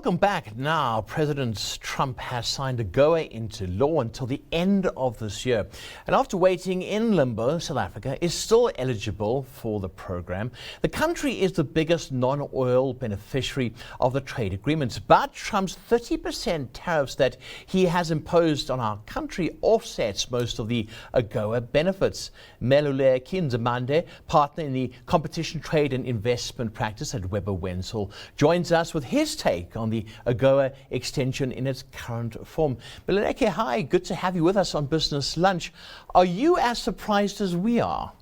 Welcome back. Now, President Trump has signed AGOA into law until the end of this year. And after waiting in limbo, South Africa is still eligible for the program. The country is the biggest non-oil beneficiary of the trade agreements, but Trump's 30% tariffs that he has imposed on our country offsets most of the AGOA benefits. Meluleki Nzimande, partner in the competition, trade and investment practice at Webber Wentzel, joins us with his take on the AGOA extension in its current form. Meluleki, hi, good to have you with us on Business Lunch. Are you as surprised as we are?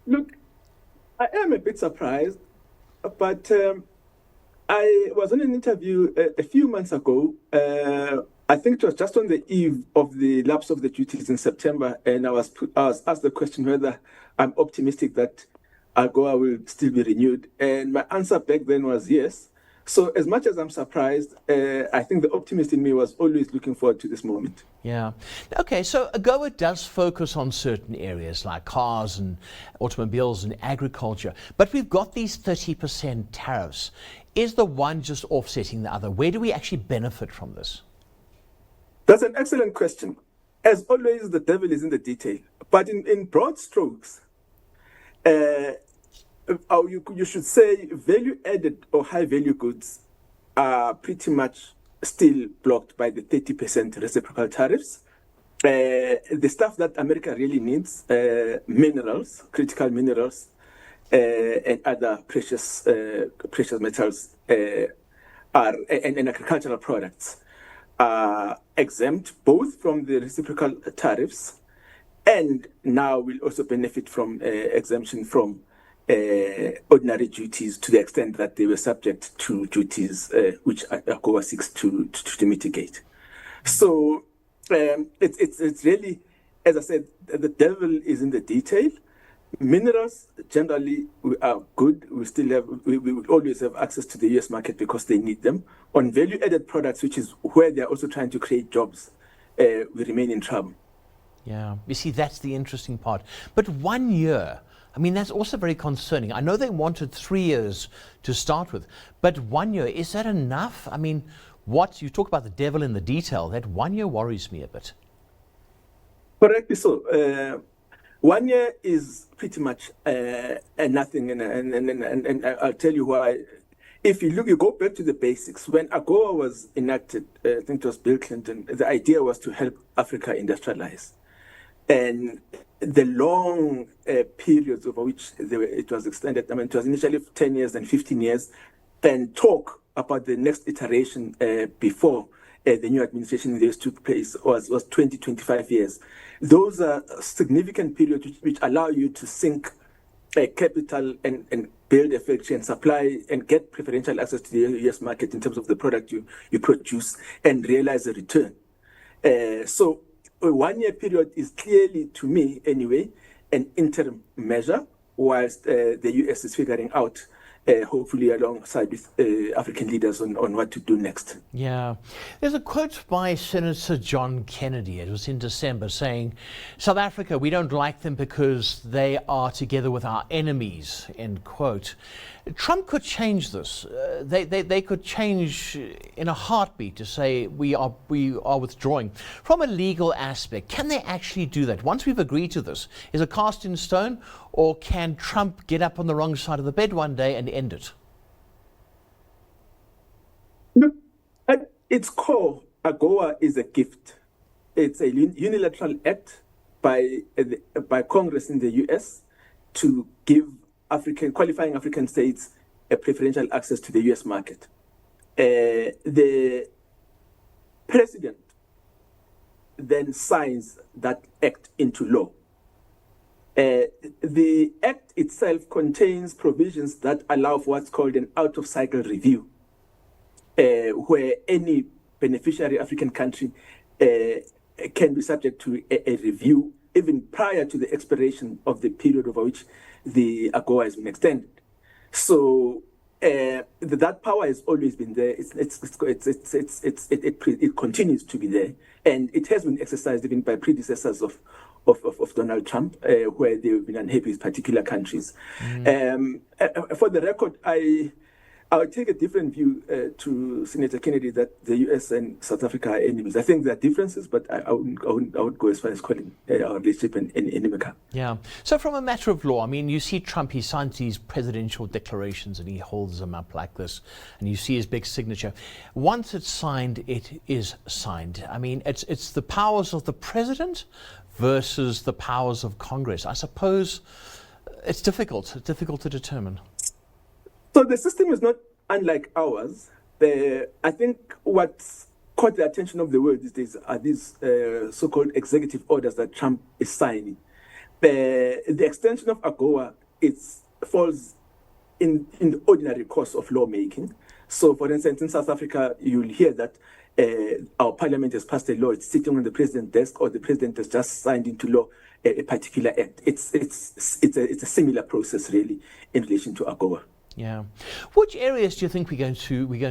Look, I am a bit surprised, but I was on an interview a few months ago. I think it was just on the eve of the lapse of the duties in September, and I was asked the question whether I'm optimistic that AGOA will still be renewed, and my answer back then was yes. So as much as I'm surprised, I think the optimist in me was always looking forward to this moment. Yeah. Okay, so AGOA does focus on certain areas like cars and automobiles and agriculture, but we've got these 30% tariffs. Is the one just offsetting the other? Where do we actually benefit from this? That's an excellent question. As always, the devil is in the detail. But in broad strokes, you should say value-added or high-value goods are pretty much still blocked by the 30% reciprocal tariffs. The stuff that America really needs, minerals, critical minerals, and other precious metals, and agricultural products are exempt both from the reciprocal tariffs and now will also benefit from exemption from ordinary duties to the extent that they were subject to duties which AGOA seeks to mitigate. So it's really, as I said, the devil is in the detail. Minerals generally are good. We will always have access to the US market because they need them. On value-added products, which is where they're also trying to create jobs, we remain in trouble. Yeah, you see, that's the interesting part. But 1 year, I mean, that's also very concerning. I know they wanted 3 years to start with, but 1 year, is that enough? I mean, you talk about the devil in the detail, that 1 year worries me a bit. Correctly so. 1 year is pretty much nothing, and I'll tell you why. If you go back to the basics. When AGOA was enacted, I think it was Bill Clinton, the idea was to help Africa industrialize. And the long periods over which it was extended, I mean, it was initially 10 years and 15 years, and talk about the next iteration before the new administration in the US took place was 20, 25 years. Those are significant periods which allow you to sink capital and build a factory and supply and get preferential access to the US market in terms of the product you produce and realize a return. So a 1 year period is clearly, to me anyway, an interim measure whilst the US is figuring out, hopefully alongside with African leaders on what to do next. Yeah. There's a quote by Senator John Kennedy, it was in December, saying, South Africa, we don't like them because they are together with our enemies, end quote. Trump could change this. They could change in a heartbeat to say we are withdrawing. From a legal aspect, can they actually do that? Once we've agreed to this, is it cast in stone, or can Trump get up on the wrong side of the bed one day and end it? Look, at its core, AGOA is a gift. It's a unilateral act by Congress in the US to give qualifying African states a preferential access to the US market. The president then signs that act into law. The act itself contains provisions that allow for what's called an out-of-cycle review, where any beneficiary African country can be subject to a review even prior to the expiration of the period over which the AGOA has been extended. So that power has always been there. It continues to be there, and it has been exercised even by predecessors of Donald Trump, where they've been unhappy with particular countries. For the record, I I would take a different view to Senator Kennedy that the US and South Africa are enemies. I think there are differences, but I wouldn't go as far as calling our relationship an enemy. Yeah. So from a matter of law, I mean, you see Trump, he signs these presidential declarations and he holds them up like this, and you see his big signature. Once it's signed, it is signed. I mean, it's the powers of the president versus the powers of Congress. I suppose it's difficult to determine. So the system is not unlike ours. I think what's caught the attention of the world these days are these so-called executive orders that Trump is signing. The extension of AGOA falls in the ordinary course of lawmaking. So, for instance, in South Africa, you'll hear that our parliament has passed a law, it's sitting on the president's desk, or the president has just signed into law a particular act. It's a similar process, really, in relation to AGOA. Yeah. Which areas do you think we're going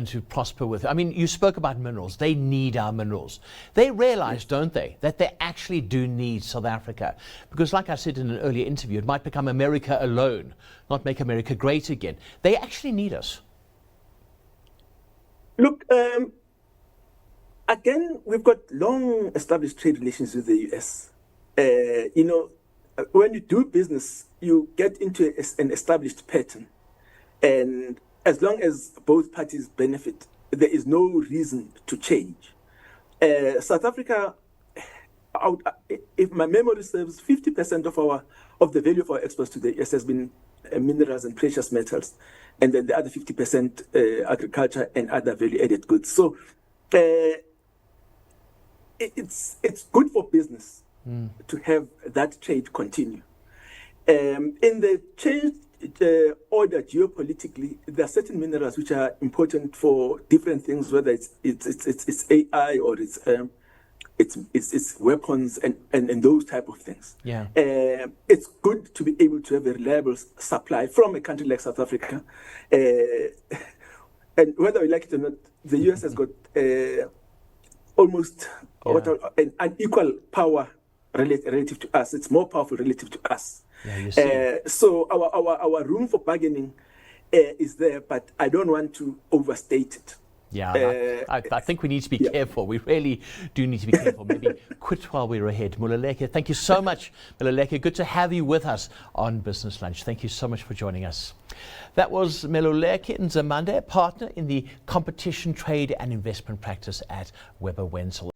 to prosper with? I mean, you spoke about minerals. They need our minerals. They realize, don't they, that they actually do need South Africa. Because like I said in an earlier interview, it might become America alone, not make America great again. They actually need us. Look, again, we've got long established trade relations with the US. When you do business, you get into an established pattern. And as long as both parties benefit, there is no reason to change. South Africa, if my memory serves, 50% of the value of our exports to the US has been minerals and precious metals, and then the other 50% agriculture and other value-added goods. So it's good for business to have that trade continue. In the changed order geopolitically, there are certain minerals which are important for different things, whether it's AI or it's weapons and those type of things. Yeah. It's good to be able to have a reliable supply from a country like South Africa. And whether we like it or not, the US has got almost an unequal power relative to us. It's more powerful relative to us. Yeah, you see. So our room for bargaining is there, but I don't want to overstate it. Yeah, I think we need to be careful. We really do need to be careful. Maybe quit while we're ahead. Meluleki, thank you so much. Meluleki, good to have you with us on Business Lunch. Thank you so much for joining us. That was Meluleki Nzimande, partner in the competition, trade and investment practice at Webber Wentzel.